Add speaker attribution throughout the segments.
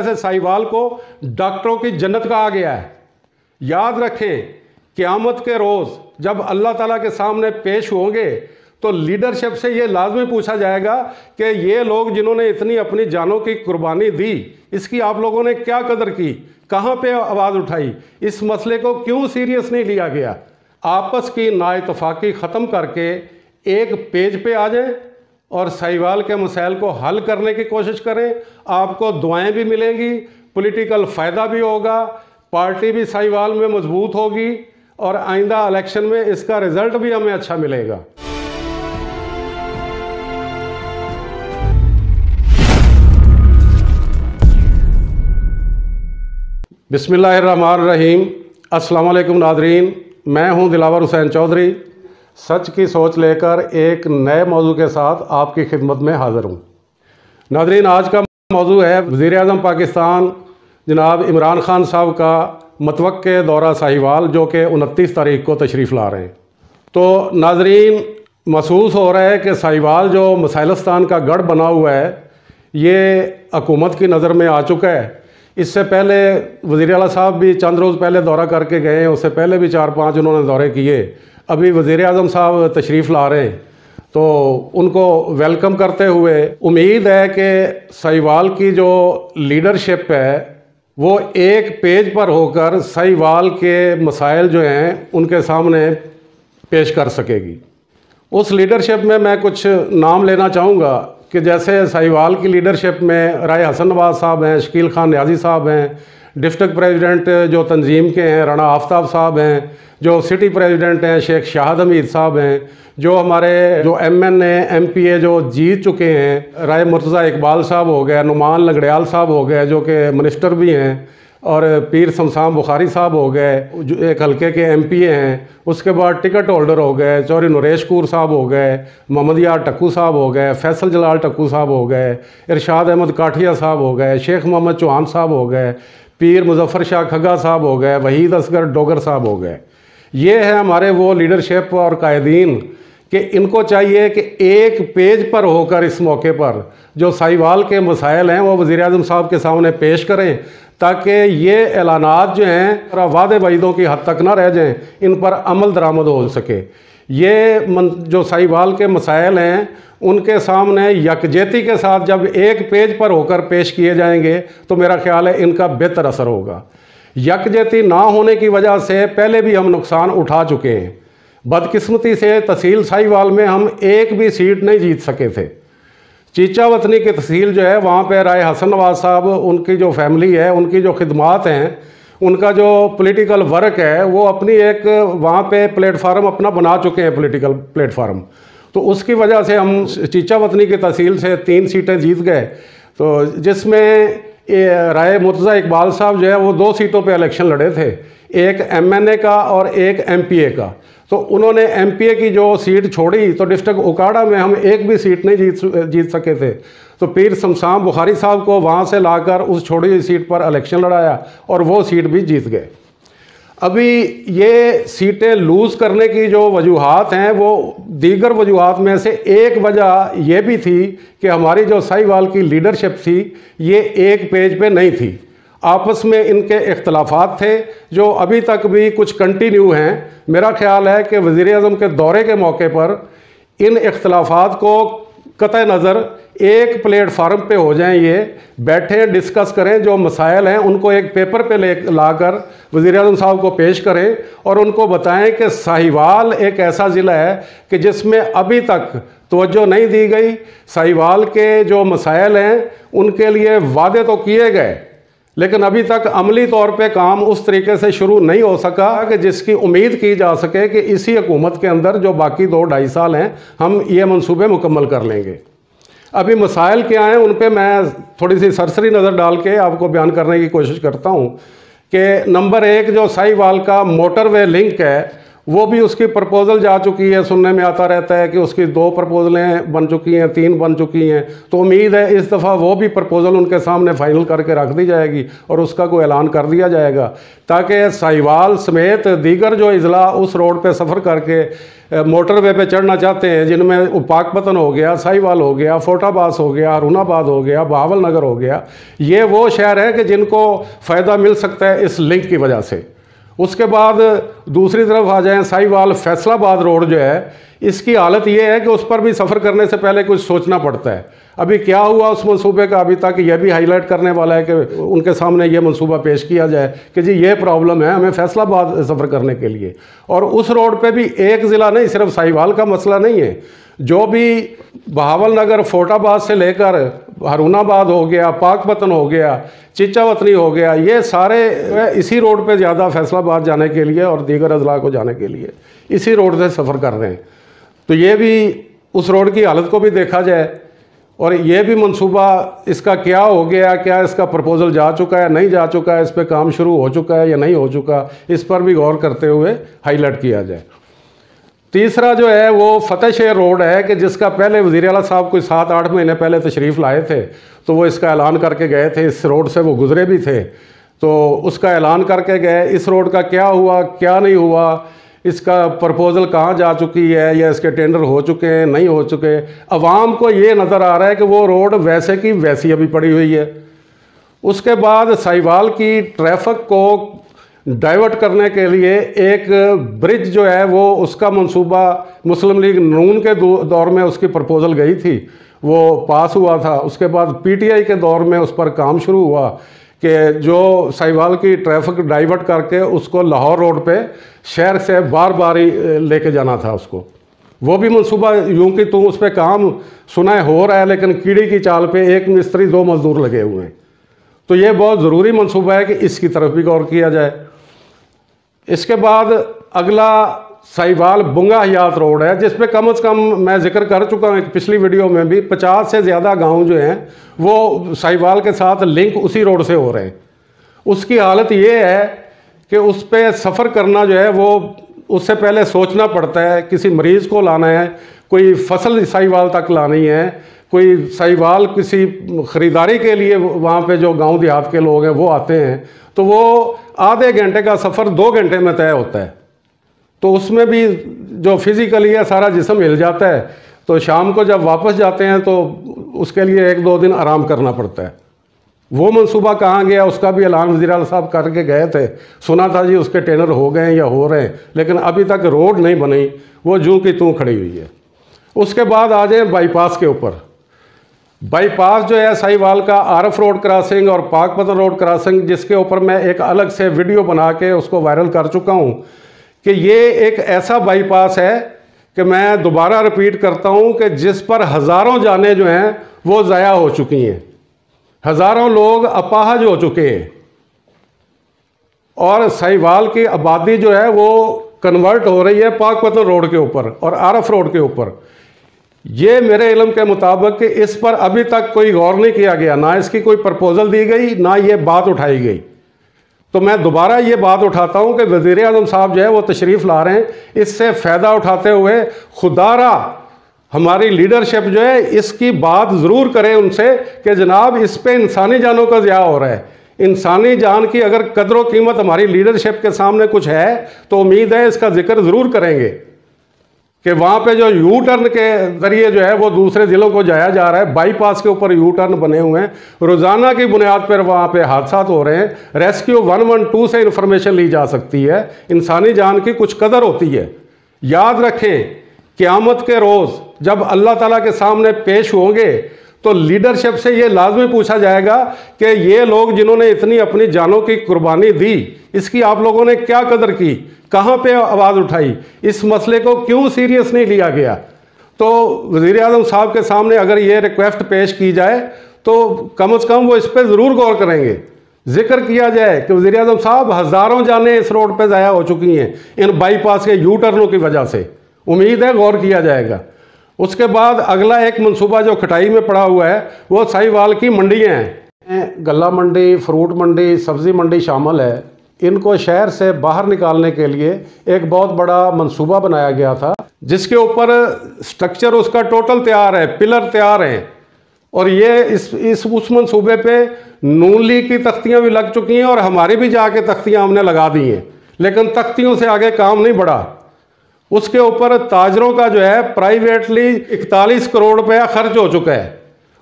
Speaker 1: ऐसे साहिवाल को डॉक्टरों की जन्नत कहा गया है। याद रखें, क़यामत के रोज़ जब अल्लाह ताला के सामने पेश होंगे तो लीडरशिप से ये लाजमी पूछा जाएगा कि ये लोग जिन्होंने इतनी अपनी जानों की कुर्बानी दी, इसकी आप लोगों ने क्या कदर की, कहाँ पे आवाज़ उठाई, इस मसले को क्यों सीरियस नहीं लिया गया। आपस की नाइतफाकी ख़त्म करके एक पेज पे आ जाएं और साहिवाल के मसाइल को हल करने की कोशिश करें। आपको दुआएं भी मिलेंगी, पॉलिटिकल फ़ायदा भी होगा, पार्टी भी साहिवाल में मजबूत होगी और आइंदा इलेक्शन में इसका रिज़ल्ट भी हमें अच्छा मिलेगा। बिस्मिल्लाहिर्रहमानिर्रहीम। अस्सलाम वालेकुम नाज़रीन, मैं हूं दिलावर हुसैन चौधरी। सच की सोच लेकर एक नए मौजू के साथ आपकी खिदमत में हाज़िर हूं। नाज़रीन, आज का मौजू है वज़ीर-ए-आज़म पाकिस्तान जनाब इमरान ख़ान साहब का मतवक्के दौरा साहिवाल, जो कि 29 तारीख को तशरीफ़ ला रहे हैं। तो नाज़रीन, महसूस हो रहा है कि साहिवाल जो मसाइलस्तान का गढ़ बना हुआ है, ये हुकूमत की नज़र में आ चुका है। इससे पहले वज़ीर आला साहब भी चंद रोज़ पहले दौरा करके गए हैं, उससे पहले भी 4-5 उन्होंने दौरे किए। अभी वज़ीर आज़म साहब तशरीफ़ ला रहे हैं, तो उनको वेलकम करते हुए उम्मीद है कि साहिवाल की जो लीडरशिप है वो एक पेज पर होकर साहिवाल के मसाइल जो हैं उनके सामने पेश कर सकेगी। उस लीडरशिप में मैं कुछ नाम लेना चाहूँगा कि जैसे साहिवाल की लीडरशिप में राय हसन नवाज साहब हैं, शकील खान न्याजी साहब हैं, डिस्ट्रिक्ट प्रेसिडेंट जो तंजीम के हैं राना आफ्ताब साहब हैं, जो सिटी प्रेसिडेंट हैं शेख शाहद हमीद साहब हैं, जो हमारे जो MNA MPA जो जीत चुके हैं, राय मुर्तज़ा इकबाल साहब हो गए, नुमान लंगड़ियाल साहब हो गए जो कि मिनिस्टर भी हैं, और पीर शमशान बुखारी साहब हो गए जो एक हल्के के MPA हैं। उसके बाद टिकट होल्डर हो गए चौधरी नरेश कूर साहब हो गए, मोहम्मद यार टक्कू साहब हो गए, फैसल जलाल टक्कू साहब हो गए, इरशाद अहमद काठिया साहब हो गए, शेख मोहम्मद चौहान साहब हो गए, पीर मुजफ्फर शाह खग्गा साहब हो गए, वहीद असगर डोगर साहब हो गए। ये है हमारे वो लीडरशिप और कायदीन कि इनको चाहिए कि एक पेज पर होकर इस मौके पर जो साहिवाल के मसाइल हैं वो वज़ीर-ए-आज़म साहब के सामने पेश करें, ताकि ये ऐलानात जो हैं वादे वाइदों की हद तक ना रह जाएं, इन पर अमल दरामद हो सके। ये जो साहिवाल के मसाइल हैं उनके सामने यकजहती के साथ जब एक पेज पर होकर पेश किए जाएंगे तो मेरा ख्याल है इनका बेहतर असर होगा। यकजहती ना होने की वजह से पहले भी हम नुकसान उठा चुके हैं। बदकिस्मती से तहसील साहिवाल में हम एक भी सीट नहीं जीत सके थे। चीचा वतनी की तहसील जो है वहाँ पे राय हसन नवाज साहब, उनकी जो फैमिली है, उनकी जो खिदमात हैं, उनका जो पॉलिटिकल वर्क है, वो अपनी एक वहाँ पे प्लेटफार्म अपना बना चुके हैं, पॉलिटिकल प्लेटफार्म। तो उसकी वजह से हम चीचा वतनी की तहसील से 3 सीटें जीत गए। तो जिसमें राय मुर्तज़ा इकबाल साहब जो है वो 2 सीटों पे इलेक्शन लड़े थे, एक MNA का और एक MPA का। तो उन्होंने MPA की जो सीट छोड़ी तो डिस्ट्रिक्ट उकाड़ा में हम एक भी सीट नहीं जीत सके थे। तो पीर शमशान बुखारी साहब को वहाँ से लाकर उस छोड़ी हुई सीट पर इलेक्शन लड़ाया और वो सीट भी जीत गए। अभी ये सीटें लूज़ करने की जो वजूहात हैं वो दीगर वजूहात में से एक वजह ये भी थी कि हमारी जो साहिवाल की लीडरशिप थी ये एक पेज पे नहीं थी। आपस में इनके इख्तलाफात थे जो अभी तक भी कुछ कंटिन्यू हैं। मेरा ख्याल है कि वज़ीर-ए-आज़म के दौरे के मौके पर इन इख्तलाफात को कतई नज़र एक प्लेटफार्म पे हो जाएं, ये बैठें, डिस्कस करें, जो मसाइल हैं उनको एक पेपर पे लाकर वज़ीर-ए-आज़म साहब को पेश करें और उनको बताएं कि साहिवाल एक ऐसा ज़िला है कि जिसमें अभी तक तवज्जो नहीं दी गई। साहिवाल के जो मसाइल हैं उनके लिए वादे तो किए गए लेकिन अभी तक अमली तौर पे काम उस तरीके से शुरू नहीं हो सका कि जिसकी उम्मीद की जा सके कि इसी हुकूमत के अंदर जो बाकी 2-2.5 साल हैं हम ये मंसूबे मुकम्मल कर लेंगे। अभी मसाइल क्या हैं उन पे मैं थोड़ी सी सरसरी नज़र डाल के आपको बयान करने की कोशिश करता हूँ कि नंबर 1 जो साहिवाल का मोटरवे लिंक है वो भी उसकी प्रपोज़ल जा चुकी है। सुनने में आता रहता है कि उसकी 2 प्रपोज़लें बन चुकी हैं, 3 बन चुकी हैं। तो उम्मीद है इस दफ़ा वो भी प्रपोज़ल उनके सामने फाइनल करके रख दी जाएगी और उसका कोई ऐलान कर दिया जाएगा, ताकि साहिवाल समेत दीगर जो अजला उस रोड पे सफ़र करके मोटरवे पे चढ़ना चाहते हैं, जिनमें पाकपतन हो गया, साहिवाल हो गया, फोटाबास हो गया, हारूनाबाद हो गया, बहावल नगर हो गया, ये वो शहर हैं कि जिनको फ़ायदा मिल सकता है इस लिंक की वजह से। उसके बाद दूसरी तरफ आ जाएं, साहिवाल फैसलाबाद रोड जो है, इसकी हालत ये है कि उस पर भी सफ़र करने से पहले कुछ सोचना पड़ता है। अभी क्या हुआ उस मंसूबे का, अभी तक यह भी हाईलाइट करने वाला है कि उनके सामने ये मंसूबा पेश किया जाए कि जी ये प्रॉब्लम है हमें फैसलाबाद सफ़र करने के लिए। और उस रोड पे भी एक ज़िला नहीं, सिर्फ साहिवाल का मसला नहीं है, जो भी बहावल नगर फोटाबाद से लेकर हारूनाबाद हो गया, पाकपतन हो गया, चिचावतनी हो गया, ये सारे इसी रोड पे ज़्यादा फैसलाबाद जाने के लिए और दीगर अजला को जाने के लिए इसी रोड से सफ़र कर रहे हैं। तो ये भी उस रोड की हालत को भी देखा जाए और ये भी मंसूबा इसका क्या हो गया, क्या इसका प्रपोज़ल जा चुका है, नहीं जा चुका है, इस पर काम शुरू हो चुका है या नहीं हो चुका, इस पर भी गौर करते हुए हाईलाइट किया जाए। तीसरा जो है वो फतेह शहर रोड है कि जिसका पहले वज़ीर आला साहब कोई 7-8 महीने पहले तशरीफ़ लाए थे, तो वो इसका ऐलान करके गए थे, इस रोड से वो गुज़रे भी थे, तो उसका ऐलान करके गए। इस रोड का क्या हुआ, क्या नहीं हुआ, इसका प्रपोज़ल कहाँ जा चुकी है या इसके टेंडर हो चुके हैं, नहीं हो चुके। अवाम को ये नज़र आ रहा है कि वो रोड वैसे की वैसी अभी पड़ी हुई है। उसके बाद साहिवाल की ट्रैफिक को डाइवर्ट करने के लिए एक ब्रिज जो है वो उसका मंसूबा मुस्लिम लीग नून के दौर में उसकी प्रपोज़ल गई थी, वो पास हुआ था। उसके बाद पीटीआई के दौर में उस पर काम शुरू हुआ कि जो साहिवाल की ट्रैफिक डाइवर्ट करके उसको लाहौर रोड पे शहर से बार बारी लेके जाना था उसको। वो भी मंसूबा यूँ कि तुम उस पर काम सुना है हो रहा है, लेकिन कीड़ी की चाल पे 1 मिस्त्री 2 मजदूर लगे हुए हैं। तो ये बहुत ज़रूरी मंसूबा है कि इसकी तरफ भी गौर किया जाए। इसके बाद अगला साहिवाल बुंगा हयात रोड है, जिस पे कम से कम मैं जिक्र कर चुका हूँ पिछली वीडियो में भी, 50 से ज़्यादा गांव जो हैं वो साहिवाल के साथ लिंक उसी रोड से हो रहे हैं। उसकी हालत ये है कि उस पर सफ़र करना जो है वो उससे पहले सोचना पड़ता है, किसी मरीज़ को लाना है, कोई फसल साहिवाल तक लानी है, कोई साहिवाल किसी ख़रीदारी के लिए वहाँ पे जो गांव देहात के लोग हैं वो आते हैं, तो वो आधे घंटे का सफ़र 2 घंटे में तय होता है। तो उसमें भी जो फिज़िकली है सारा जिस्म हिल जाता है, तो शाम को जब वापस जाते हैं तो उसके लिए 1-2 दिन आराम करना पड़ता है। वो मंसूबा कहाँ गया, उसका भी ऐलान वज़ीर आला साहब करके गए थे, सुना था जी उसके टेंडर हो गए हैं या हो रहे हैं, लेकिन अभी तक रोड नहीं बनी, वो जूं की तूं खड़ी हुई है। उसके बाद आ जाए बाईपास के ऊपर। बाईपास जो है साहिवाल का आरफ रोड क्रॉसिंग और पाकपतन रोड क्रॉसिंग, जिसके ऊपर मैं एक अलग से वीडियो बना के उसको वायरल कर चुका हूँ कि ये एक ऐसा बाईपास है कि मैं दोबारा रिपीट करता हूँ कि जिस पर हज़ारों जानें जो हैं वो ज़ाया हो चुकी हैं, हज़ारों लोग अपाहज हो चुके हैं और साहिवाल की आबादी जो है वो कन्वर्ट हो रही है पाकपतन रोड के ऊपर और आरफ रोड के ऊपर। ये मेरे इल्म के मुताबिक कि इस पर अभी तक कोई गौर नहीं किया गया, ना इसकी कोई प्रपोज़ल दी गई, ना ये बात उठाई गई। तो मैं दोबारा ये बात उठाता हूँ कि वज़ीर आज़म साहब जो है वो तशरीफ़ ला रहे हैं, इससे फ़ायदा उठाते हुए खुदारा हमारी लीडरशिप जो है इसकी बात ज़रूर करें उनसे कि जनाब इस पे इंसानी जानों का ज़िया हो रहा है। इंसानी जान की अगर कदर व कीमत हमारी लीडरशिप के सामने कुछ है तो उम्मीद है इसका जिक्र ज़रूर करेंगे कि वहाँ पे जो यू टर्न के ज़रिए जो है वो दूसरे ज़िलों को जाया जा रहा है। बाईपास के ऊपर यू टर्न बने हुए हैं, रोज़ाना की बुनियाद पर वहाँ पे हादसा हो रहे हैं। रेस्क्यू 112 से इंफॉर्मेशन ली जा सकती है, इंसानी जान की कुछ कदर होती है। याद रखें क़यामत के रोज़ जब अल्लाह ताला के सामने पेश होंगे तो लीडरशिप से ये लाजमी पूछा जाएगा कि ये लोग जिन्होंने इतनी अपनी जानों की कुर्बानी दी, इसकी आप लोगों ने क्या कदर की, कहाँ पे आवाज़ उठाई, इस मसले को क्यों सीरियस नहीं लिया गया। तो वज़ीर आज़म साहब के सामने अगर ये रिक्वेस्ट पेश की जाए तो कम से कम वो इस पर ज़रूर गौर करेंगे, जिक्र किया जाए कि वज़ीर आज़म साहब हज़ारों जानें इस रोड पर ज़ाया हो चुकी हैं इन बाईपास के यू टर्नों की वजह से। उम्मीद है गौर किया जाएगा। उसके बाद अगला एक मंसूबा जो खटाई में पड़ा हुआ है वो साहिवाल की मंडियाँ हैं। गल्ला मंडी, फ्रूट मंडी, सब्ज़ी मंडी शामिल है। इनको शहर से बाहर निकालने के लिए एक बहुत बड़ा मंसूबा बनाया गया था, जिसके ऊपर स्ट्रक्चर उसका टोटल तैयार है, पिलर तैयार हैं, और ये उस मंसूबे पे नून लीग की तख्तियां भी लग चुकी हैं और हमारी भी जाके तख्तियां हमने लगा दी हैं, लेकिन तख्तियों से आगे काम नहीं बढ़ा। उसके ऊपर ताजरों का जो है प्राइवेटली 41 करोड़ रुपया खर्च हो चुका है,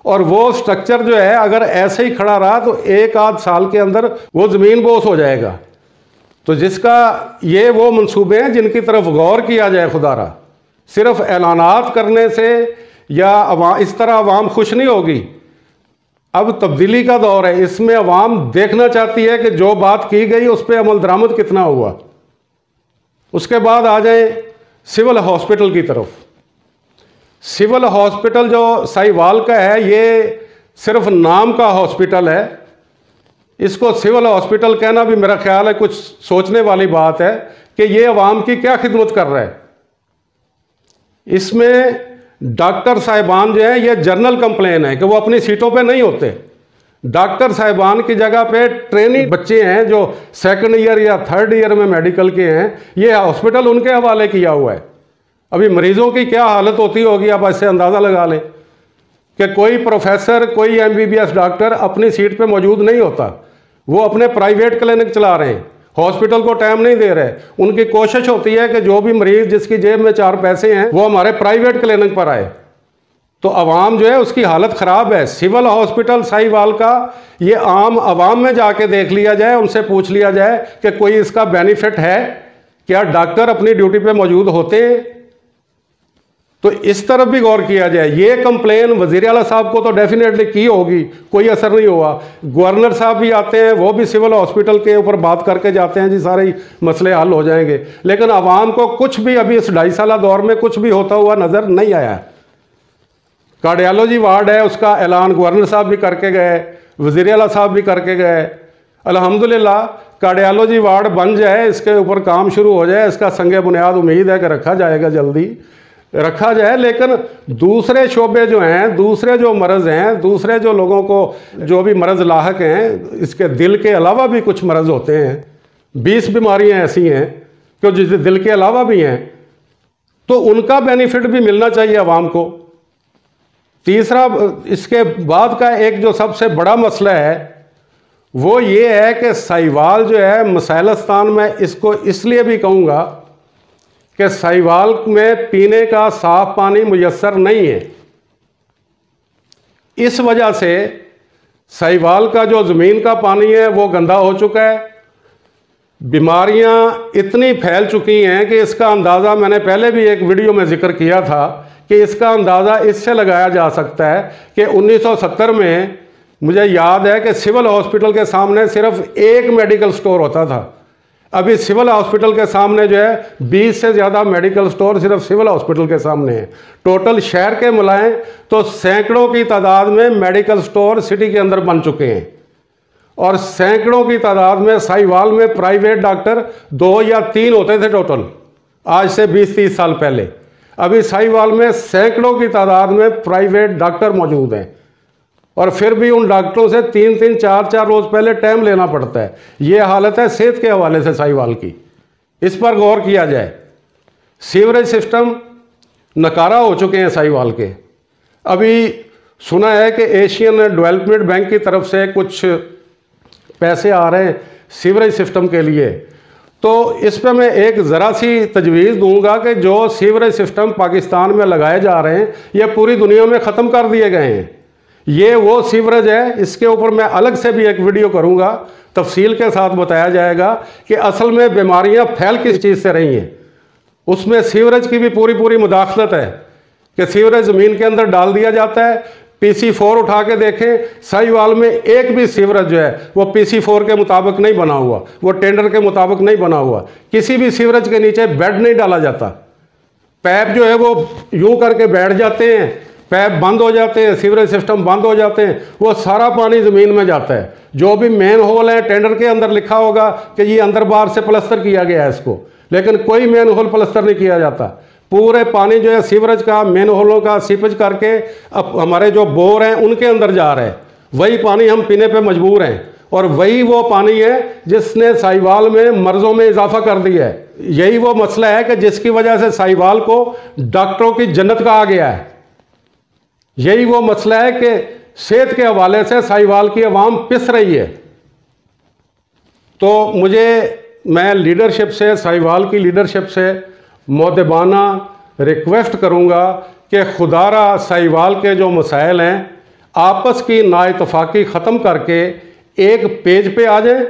Speaker 1: और वो स्ट्रक्चर जो है अगर ऐसे ही खड़ा रहा तो एक आध साल के अंदर वो ज़मीन बोस हो जाएगा। तो जिसका ये वो मंसूबे हैं जिनकी तरफ गौर किया जाए खुदारा। सिर्फ ऐलानात करने से या इस तरह अवाम खुश नहीं होगी। अब तब्दीली का दौर है, इसमें अवाम देखना चाहती है कि जो बात की गई उस पर अमल दरामद कितना हुआ। उसके बाद आ जाए सिविल हॉस्पिटल की तरफ। सिविल हॉस्पिटल जो साहिवाल का है, ये सिर्फ नाम का हॉस्पिटल है। इसको सिविल हॉस्पिटल कहना भी मेरा ख्याल है कुछ सोचने वाली बात है कि ये अवाम की क्या खिदमत कर रहा है। इसमें डॉक्टर साहिबान जो है, ये जनरल कंप्लेन है कि वो अपनी सीटों पे नहीं होते। डॉक्टर साहिबान की जगह पे ट्रेनिंग बच्चे हैं जो सेकंड ईयर या थर्ड ईयर में मेडिकल के हैं, ये हॉस्पिटल उनके हवाले किया हुआ है। अभी मरीजों की क्या हालत होती होगी, आप ऐसे अंदाज़ा लगा लें कि कोई प्रोफेसर, कोई MBBS डॉक्टर अपनी सीट पे मौजूद नहीं होता, वो अपने प्राइवेट क्लिनिक चला रहे हैं, हॉस्पिटल को टाइम नहीं दे रहे। उनकी कोशिश होती है कि जो भी मरीज जिसकी जेब में 4 पैसे हैं वो हमारे प्राइवेट क्लिनिक पर आए। तो अवाम जो है उसकी हालत ख़राब है। सिविल हॉस्पिटल साहिवाल का ये आम अवाम में जाके देख लिया जाए, उनसे पूछ लिया जाए कि कोई इसका बेनिफिट है, क्या डॉक्टर अपनी ड्यूटी पे मौजूद होते हैं। तो इस तरफ भी गौर किया जाए। ये कंप्लेन वज़ीर आला साहब को तो डेफिनेटली की होगी, कोई असर नहीं हुआ। गवर्नर साहब भी आते हैं, वो भी सिविल हॉस्पिटल के ऊपर बात करके जाते हैं, जी सारे मसले हल हो जाएंगे, लेकिन आवाम को कुछ भी अभी इस 2.5 साल दौर में कुछ भी होता हुआ नज़र नहीं आया। कार्डियोलॉजी वार्ड है, उसका ऐलान गवर्नर साहब भी करके गए, वज़ीर आला साहब भी करके गए। अल्हम्दुलिल्लाह कार्डियोलॉजी वार्ड बन जाए, इसके ऊपर काम शुरू हो जाए, इसका संगे बुनियाद उम्मीद है कि रखा जाएगा, जल्दी रखा जाए। लेकिन दूसरे शोबे जो हैं, दूसरे जो मर्ज़ हैं, दूसरे जो लोगों को जो भी मर्ज़ लाहक हैं, इसके दिल के अलावा भी कुछ मर्ज़ होते हैं, 20 बीमारियां ऐसी हैं कि जो दिल के अलावा भी हैं, तो उनका बेनिफिट भी मिलना चाहिए आवाम को। तीसरा, इसके बाद का एक जो सबसे बड़ा मसला है वो ये है कि साहिवाल जो है मसाइलस्तान में, इसको इसलिए भी कहूँगा कि साहिवाल में पीने का साफ पानी मुयस्सर नहीं है। इस वजह से साहिवाल का जो ज़मीन का पानी है वो गंदा हो चुका है। बीमारियां इतनी फैल चुकी हैं कि इसका अंदाज़ा मैंने पहले भी एक वीडियो में जिक्र किया था कि इसका अंदाज़ा इससे लगाया जा सकता है कि 1970 में मुझे याद है कि सिविल हॉस्पिटल के सामने सिर्फ एक मेडिकल स्टोर होता था। अभी सिविल हॉस्पिटल के सामने जो है 20 से ज़्यादा मेडिकल स्टोर सिर्फ सिविल हॉस्पिटल के सामने हैं। टोटल शहर के मिलाएं तो सैकड़ों की तादाद में मेडिकल स्टोर सिटी के अंदर बन चुके हैं, और सैकड़ों की तादाद में साहिवाल में प्राइवेट डॉक्टर 2 या 3 होते थे टोटल, आज से 20-30 साल पहले। अभी साहिवाल में सैकड़ों की तादाद में प्राइवेट डॉक्टर मौजूद हैं, और फिर भी उन डॉक्टरों से 3-3, 4-4 रोज़ पहले टाइम लेना पड़ता है। ये हालत है सेहत के हवाले से साहिवाल की, इस पर गौर किया जाए। सीवरेज सिस्टम नकारा हो चुके हैं साहिवाल के। अभी सुना है कि एशियन डेवलपमेंट बैंक की तरफ से कुछ पैसे आ रहे हैं सीवरेज सिस्टम के लिए, तो इस पर मैं एक ज़रा सी तजवीज़ दूंगा कि जो सीवरेज सिस्टम पाकिस्तान में लगाए जा रहे हैं ये पूरी दुनिया में ख़त्म कर दिए गए हैं। ये वो सीवरेज है, इसके ऊपर मैं अलग से भी एक वीडियो करूंगा, तफसील के साथ बताया जाएगा कि असल में बीमारियां फैल किस चीज़ से रही हैं। उसमें सीवरेज की भी पूरी मुदाखलत है कि सीवरेज ज़मीन के अंदर डाल दिया जाता है। PC4 उठा के देखें, साहिवाल में एक भी सीवरेज जो है वो PC4 के मुताबिक नहीं बना हुआ, वो टेंडर के मुताबिक नहीं बना हुआ। किसी भी सीवरेज के नीचे बेड नहीं डाला जाता, पैप जो है वो यूं करके बैठ जाते हैं, पैप बंद हो जाते हैं, सीवरेज सिस्टम बंद हो जाते हैं, वो सारा पानी ज़मीन में जाता है। जो भी मेन होल है, टेंडर के अंदर लिखा होगा कि ये अंदर बाहर से प्लस्तर किया गया है इसको, लेकिन कोई मेन होल प्लस्तर नहीं किया जाता। पूरे पानी जो है सीवरेज का मेन होलों का सीपेज करके अब हमारे जो बोर हैं उनके अंदर जा रहे हैं, वही पानी हम पीने पे मजबूर हैं। और वही वो पानी है जिसने साहिवाल में मर्जों में इजाफा कर दिया है। यही वो मसला है कि जिसकी वजह से साहिवाल को डॉक्टरों की जन्नत कहा गया है। यही वो मसला है कि सेहत के हवाले से साहिवाल की आवाम पिस रही है। तो मैं लीडरशिप से, साहिवाल की लीडरशिप से मुअद्दबाना रिक्वेस्ट करूंगा कि खुदारा साहिवाल के जो मसाइल हैं आपस की नाइतफाकी ख़त्म करके एक पेज पे आ जाए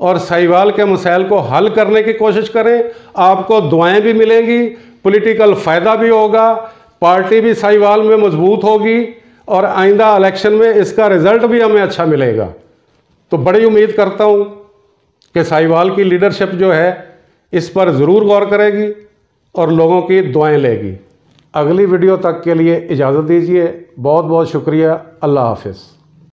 Speaker 1: और साहिवाल के मसाइल को हल करने की कोशिश करें। आपको दुआएं भी मिलेंगी, पॉलिटिकल फ़ायदा भी होगा, पार्टी भी साहिवाल में मजबूत होगी और आइंदा इलेक्शन में इसका रिज़ल्ट भी हमें अच्छा मिलेगा। तो बड़ी उम्मीद करता हूँ कि साहिवाल की लीडरशिप जो है इस पर ज़रूर गौर करेगी और लोगों की दुआएं लेगी। अगली वीडियो तक के लिए इजाज़त दीजिए। बहुत बहुत शुक्रिया। अल्लाह हाफ़िज़।